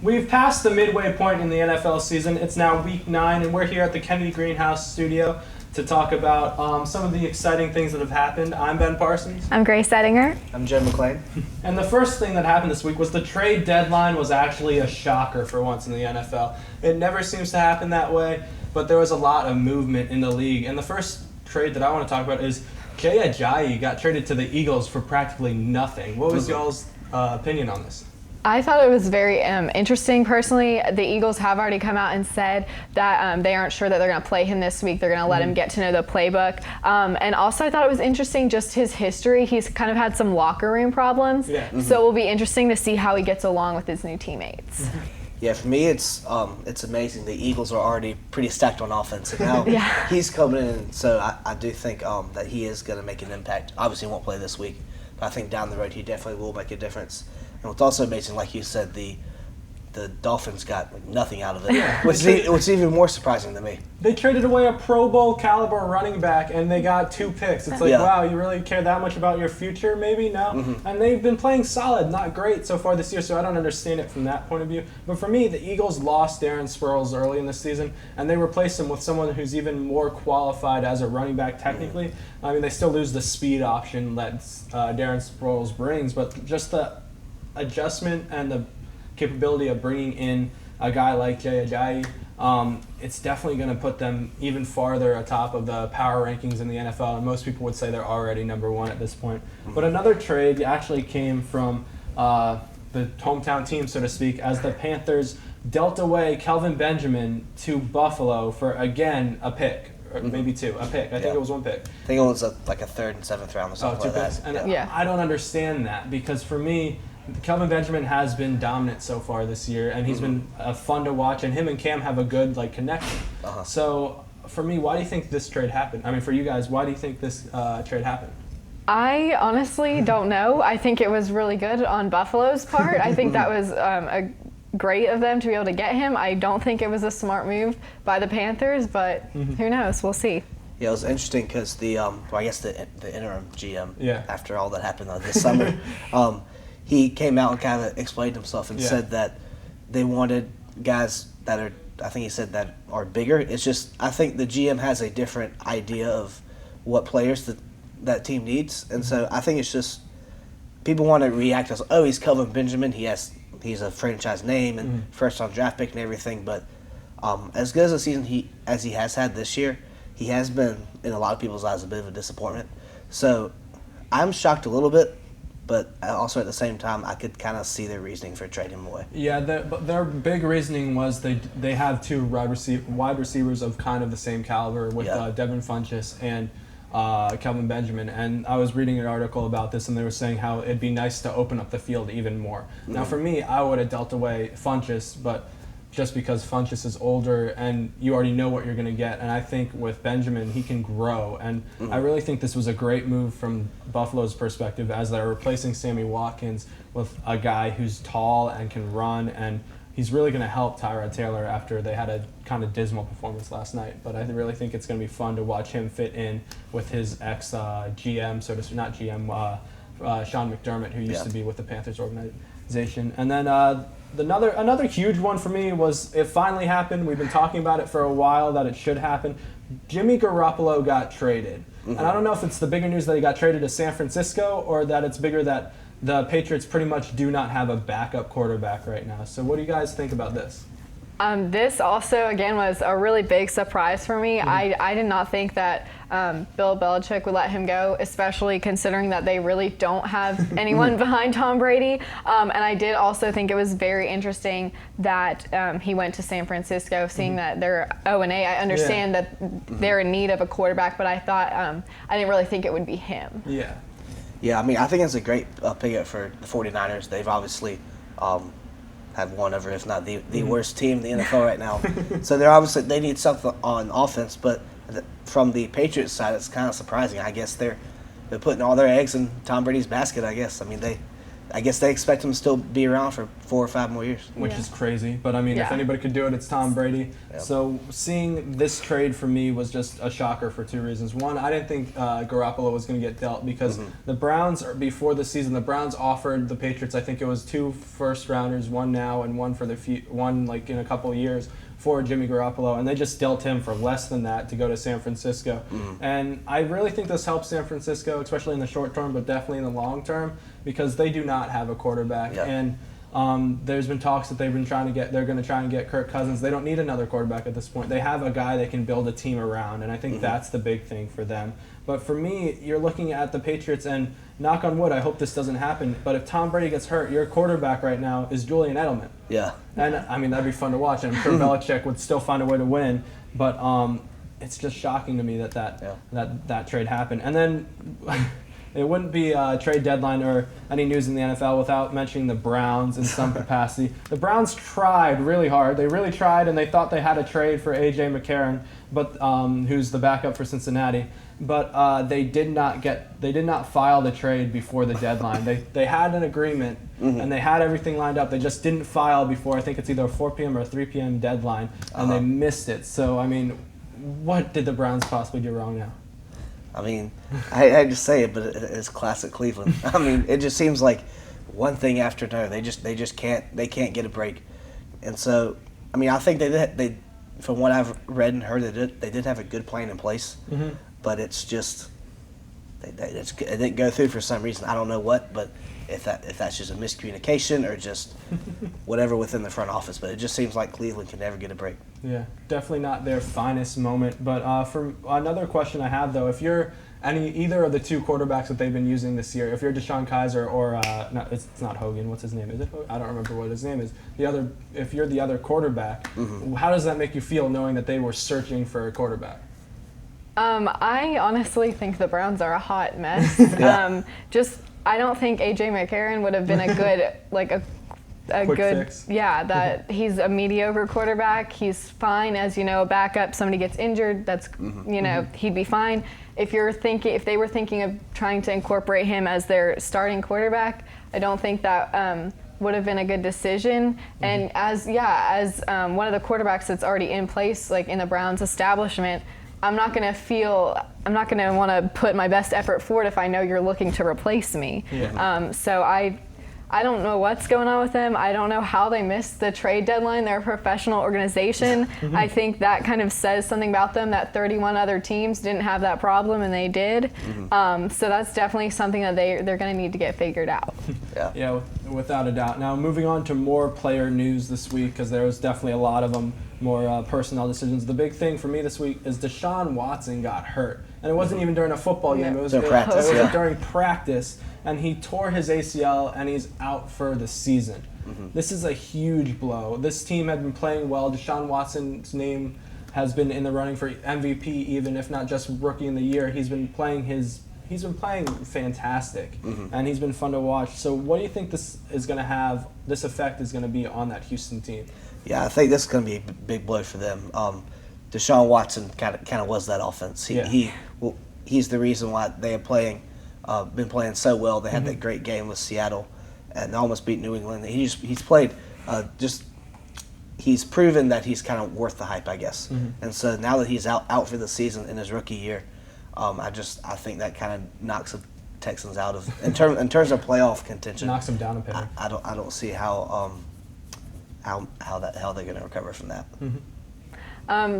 We've passed the midway point in the NFL season. It's now week 9, and we're here at the Kennedy Greenhouse studio to talk about some of the exciting things that have happened. I'm Ben Parsons. I'm Grace Edinger. I'm Joe McLean. And the first thing that happened this week was the trade deadline was actually a shocker for once in the NFL. It never seems to happen that way, but there was a lot of movement in the league. And the first trade that I want to talk about is Jay Ajayi got traded to the Eagles for practically nothing. What was y'all's opinion on this? I thought it was very interesting. Personally, the Eagles have already come out and said that they aren't sure that they're going to play him this week. They're going to let him get to know the playbook. And also, I thought it was interesting just his history. He's kind of had some locker room problems. Yeah. So it will be interesting to see how he gets along with his new teammates. Yeah, for me, it's amazing. The Eagles are already pretty stacked on offense, and now he's coming in. So I do think that he is going to make an impact. Obviously, he won't play this week, but I think down the road he definitely will make a difference. And what's also amazing, like you said, the Dolphins got nothing out of it, which is even more surprising to me. They traded away a Pro Bowl caliber running back, and they got 2 picks. It's like, wow, you really care that much about your future? Maybe no. And they've been playing solid, not great so far this year. So I don't understand it from that point of view. But for me, the Eagles lost Darren Sproles early in the season, and they replaced him with someone who's even more qualified as a running back technically. I mean, they still lose the speed option that Darren Sproles brings, but just the adjustment and the capability of bringing in a guy like Jay Ajayi, it's definitely going to put them even farther atop of the power rankings in the NFL, and most people would say they're already number 1 at this point. But another trade actually came from the hometown team, so to speak, as the Panthers dealt away Kelvin Benjamin to Buffalo for, again, a pick. Or maybe 2, a pick. I think it was 1 pick. I think it was like a 3rd and 7th round or something like that. And I don't understand that, because for me, Kelvin Benjamin has been dominant so far this year, and he's been fun to watch, and him and Cam have a good connection. So for me, why do you think this trade happened? I mean, for you guys, why do you think this trade happened? I honestly don't know. I think it was really good on Buffalo's part. I think that was great of them to be able to get him. I don't think it was a smart move by the Panthers, but who knows? We'll see. Yeah, it was interesting because the interim GM, after all that happened this summer, he came out and kind of explained himself and said that they wanted guys that are, I think he said, that are bigger. It's just, I think the GM has a different idea of what players that team needs. And so I think it's just, people want to react as, oh, he's Kelvin Benjamin. He's a franchise name and first-round draft pick and everything. But as good as a season he has had this year, he has been, in a lot of people's eyes, a bit of a disappointment. So I'm shocked a little bit. But also at the same time, I could kind of see their reasoning for trading him away. Yeah, but their big reasoning was they have 2 wide receivers of kind of the same caliber with Devin Funchess and Kelvin Benjamin. And I was reading an article about this, and they were saying how it'd be nice to open up the field even more. Now, for me, I would have dealt away Funchess, but just because Funchess is older and you already know what you're going to get. And I think with Benjamin, he can grow. And I really think this was a great move from Buffalo's perspective, as they're replacing Sammy Watkins with a guy who's tall and can run. And he's really going to help Tyrod Taylor after they had a kind of dismal performance last night. But I really think it's going to be fun to watch him fit in with his ex-GM, so to speak, not GM, Sean McDermott, who used to be with the Panthers organization. And then another huge one for me was, it finally happened. We've been talking about it for a while that it should happen. Jimmy Garoppolo got traded. And I don't know if it's the bigger news that he got traded to San Francisco, or that it's bigger that the Patriots pretty much do not have a backup quarterback right now. So what do you guys think about this? This also, again, was a really big surprise for me. I did not think that Bill Belichick would let him go, especially considering that they really don't have anyone behind Tom Brady. And I did also think it was very interesting that he went to San Francisco, seeing that they're 0-8. I understand that they're in need of a quarterback, but I thought, I didn't really think it would be him. Yeah, I mean, I think it's a great pickup for the 49ers. They've obviously have one of, if not the worst team in the NFL right now. So they need something on offense, but from the Patriots side, it's kind of surprising. I guess they're putting all their eggs in Tom Brady's basket, I guess. I mean, I guess they expect him to still be around for 4 or 5 more years. Which is crazy. But, I mean, if anybody could do it, it's Tom Brady. Yep. So seeing this trade for me was just a shocker for 2 reasons. One, I didn't think Garoppolo was going to get dealt because the Browns, before the season, the Browns offered the Patriots, I think it was 2 first-rounders, one now and one for one like in a couple of years, for Jimmy Garoppolo, and they just dealt him for less than that to go to San Francisco. And I really think this helps San Francisco, especially in the short term, but definitely in the long term, because they do not have a quarterback. Yep. And there's been talks that they're going to try and get Kirk Cousins. They don't need another quarterback at this point. They have a guy they can build a team around, and I think that's the big thing for them. But for me, you're looking at the Patriots, and knock on wood, I hope this doesn't happen, but if Tom Brady gets hurt, your quarterback right now is Julian Edelman. Yeah. And, I mean, that'd be fun to watch, and I'm sure Belichick would still find a way to win, but it's just shocking to me that trade happened. And then it wouldn't be a trade deadline or any news in the NFL without mentioning the Browns in some capacity. The Browns tried really hard. They really tried, and they thought they had a trade for A.J. McCarron, but who's the backup for Cincinnati. But they did not file the trade before the deadline. They had an agreement and they had everything lined up. They just didn't file before, I think it's either a 4 p.m. or a 3 p.m. deadline, and they missed it. So, I mean, what did the Browns possibly do wrong now? I mean, I just say it, but it's classic Cleveland. I mean, it just seems like one thing after another. They just can't get a break. And so, I mean, I think they from what I've read and heard, they did have a good plan in place. But it's just it didn't go through for some reason. I don't know what, but if that's just a miscommunication or just whatever within the front office. But it just seems like Cleveland can never get a break. Yeah, definitely not their finest moment. But for another question I have, though, if you're either of the 2 quarterbacks that they've been using this year, if you're Deshaun Kaiser or it's not Hogan, what's his name? Is it Hogan? I don't remember what his name is. If you're the other quarterback, how does that make you feel knowing that they were searching for a quarterback? I honestly think the Browns are a hot mess. I don't think A.J. McCarron would have been a good, a quick good fix. That he's a mediocre quarterback. He's fine as, a backup. Somebody gets injured, that's, he'd be fine. If they were thinking of trying to incorporate him as their starting quarterback, I don't think that would have been a good decision. And as one of the quarterbacks that's already in place, like in the Browns establishment, I'm not going to want to put my best effort forward if I know you're looking to replace me. So I don't know what's going on with them. I don't know how they missed the trade deadline. They're a professional organization. I think that kind of says something about them, that 31 other teams didn't have that problem and they did. So that's definitely something that they're going to need to get figured out. Yeah, without a doubt. Now, moving on to more player news this week, because there was definitely a lot of them, more personnel decisions. The big thing for me this week is Deshaun Watson got hurt. And it wasn't even during a football game. It was during practice. And he tore his ACL, and he's out for the season. This is a huge blow. This team had been playing well. Deshaun Watson's name has been in the running for MVP, even if not just Rookie in the Year. He's been playing fantastic, and he's been fun to watch. So what do you think this effect is going to be on that Houston team? Yeah, I think this is going to be a big blow for them. Deshaun Watson kind of was that offense. He's the reason why they are been playing so well. They had that great game with Seattle, and they almost beat New England. He's played he's proven that he's kind of worth the hype, I guess. And so now that he's out for the season in his rookie year, I think that kind of knocks the Texans out of in terms of playoff contention. Knocks them down a peg. I don't see how they're going to recover from that.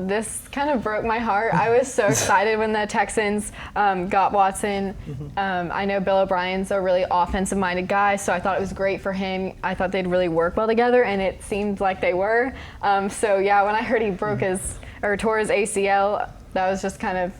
This kind of broke my heart. I was so excited when the Texans got Watson. I know Bill O'Brien's a really offensive-minded guy, so I thought it was great for him. I thought they'd really work well together, and it seemed like they were. When I heard he tore his ACL, that was just kind of,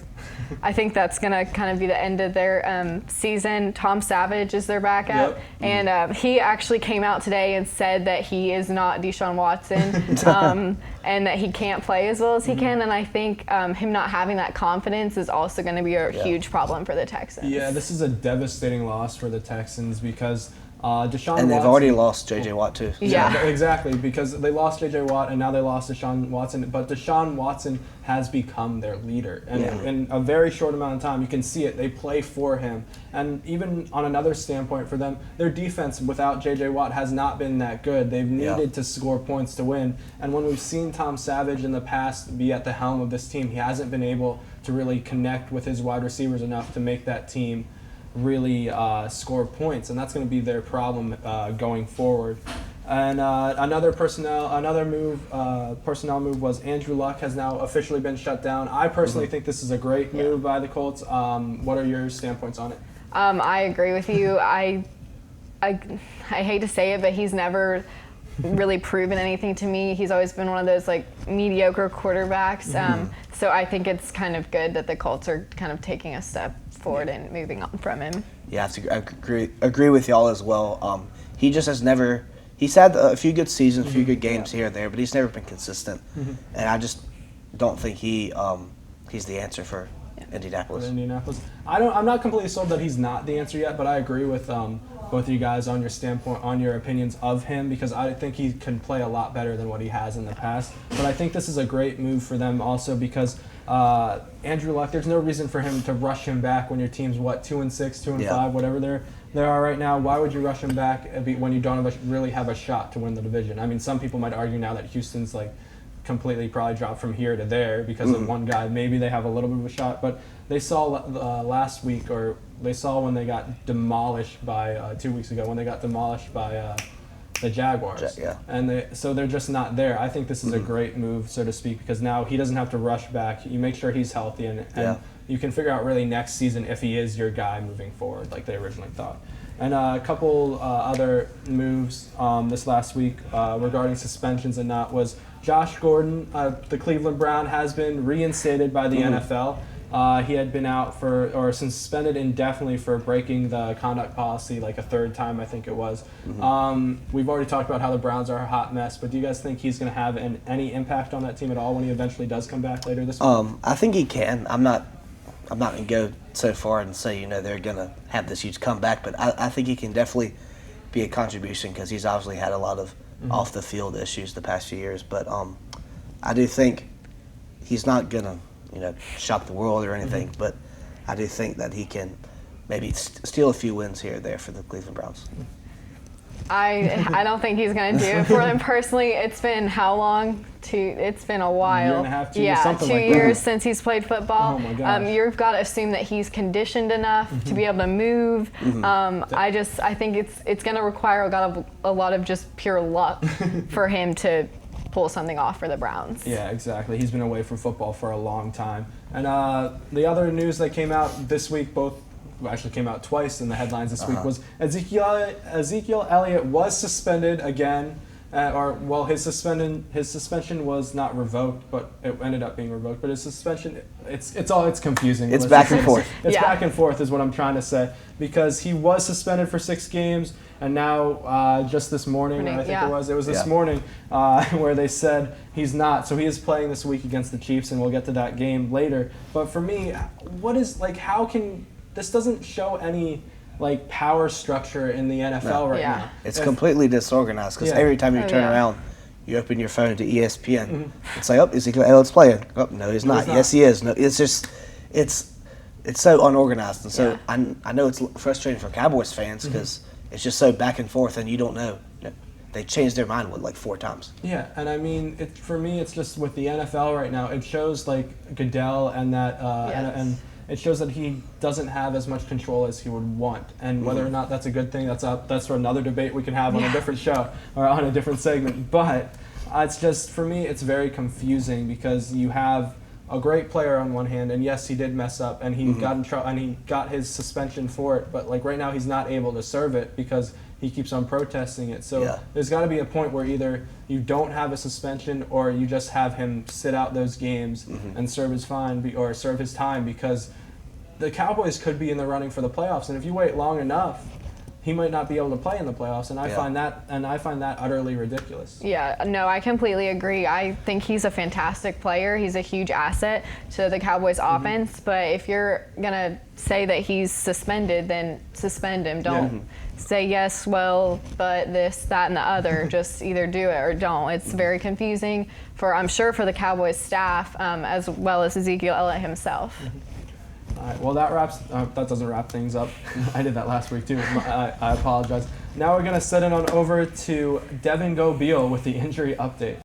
I think that's going to kind of be the end of their season. Tom Savage is their backup, and he actually came out today and said that he is not Deshaun Watson and that he can't play as well as he can. And I think him not having that confidence is also going to be a huge problem for the Texans. Yeah, this is a devastating loss for the Texans because Deshaun And they've Watson, already lost J.J. Watt, too. Yeah. Exactly, because they lost J.J. Watt and now they lost Deshaun Watson. But Deshaun Watson has become their leader. And in a very short amount of time, you can see it. They play for him. And even on another standpoint for them, their defense without J.J. Watt has not been that good. They've needed to score points to win. And when we've seen Tom Savage in the past be at the helm of this team, he hasn't been able to really connect with his wide receivers enough to make that team really score points, and that's going to be their problem going forward. And another personnel move was Andrew Luck has now officially been shut down. I personally think this is a great move by the Colts. What are your standpoints on it? I agree with you. I hate to say it, but he's never really proven anything to me. He's always been one of those like mediocre quarterbacks. So I think it's kind of good that the Colts are kind of taking a step forward and moving on from him. Yeah, I agree with y'all as well. He just has never. He's had a few good seasons, a few good games here and there, but he's never been consistent. And I just don't think he's the answer for Indianapolis. I'm not completely sold that he's not the answer yet, but I agree with both of you guys on your standpoint, on your opinions of him, because I think he can play a lot better than what he has in the past. But I think this is a great move for them also because Andrew Luck, there's no reason for him to rush him back when your team's 2-6, 2-5, whatever they are right now. Why would you rush him back when you don't really have a shot to win the division? I mean, some people might argue now that Houston's like completely probably dropped from here to there because of one guy. Maybe they have a little bit of a shot, but they saw last week, or they saw when they got demolished by 2 weeks ago, when they got demolished by the Jaguars. And so they're just not there. I think this is a great move, so to speak, because now he doesn't have to rush back. You make sure he's healthy, and you can figure out really next season if he is your guy moving forward like they originally thought. And a couple other moves this last week regarding suspensions and not was Josh Gordon, the Cleveland Brown, has been reinstated by the NFL. He had been out suspended indefinitely for breaking the conduct policy like a third time, I think it was. We've already talked about how the Browns are a hot mess, but do you guys think he's going to have any impact on that team at all when he eventually does come back later this week? I think he can. I'm not going to go so far and say they're going to have this huge comeback, but I think he can definitely be a contribution because he's obviously had a lot of off the field issues the past few years. But I do think he's not going to shock the world or anything, but I do think that he can maybe steal a few wins here or there for the Cleveland Browns. I don't think he's going to do it for them personally. It's been how long? It's been a while. Year and a half, 2 years, something 2 like years that. since he's played football. Oh my gosh. You've got to assume that he's conditioned enough to be able to move. I think it's going to require a lot of just pure luck for him to pull something off for the Browns. Yeah, exactly. He's been away from football for a long time. And the other news that came out this week, actually came out twice in the headlines this week, was Ezekiel Elliott was suspended again. His suspension was not revoked, but it ended up being revoked. But his suspension, it's confusing. It's back and forth. It's back and forth is what I'm trying to say, because he was suspended for 6 games, and now just this morning, I think it was this morning where they said he's not. So he is playing this week against the Chiefs, and we'll get to that game later. But for me, this doesn't show any power structure in the NFL right now. It's completely disorganized because every time you turn around, you open your phone to ESPN. It's like, Ezekiel Elliott's playing. Oh, no, he's not. Yes, he is. No, it's just, it's so unorganized. And so I know it's frustrating for Cowboys fans because it's just so back and forth and you don't know. They changed their mind 4 times. Yeah, and I mean, for me, it's just with the NFL right now, it shows Goodell and that, and it shows that he doesn't have as much control as he would want, and whether or not that's a good thing, that's for another debate we can have on a different show or on a different segment. But it's just, for me, it's very confusing because you have a great player on one hand, and yes, he did mess up, and he got in trouble, and he got his suspension for it. But right now, he's not able to serve it because he keeps on protesting it. So there's got to be a point where either you don't have a suspension or you just have him sit out those games and serve his fine or serve his time, because the Cowboys could be in the running for the playoffs. And if you wait long enough, he might not be able to play in the playoffs, and I find that utterly ridiculous. Yeah, no, I completely agree. I think he's a fantastic player. He's a huge asset to the Cowboys offense, but if you're going to say that he's suspended, then suspend him. Don't say yes, well, but this, that, and the other. Just either do it or don't. It's very confusing I'm sure for the Cowboys staff, as well as Ezekiel Elliott himself. All right, well, that doesn't wrap things up. I did that last week, too. I apologize. Now we're going to set it on over to Devin Gobeal with the injury update.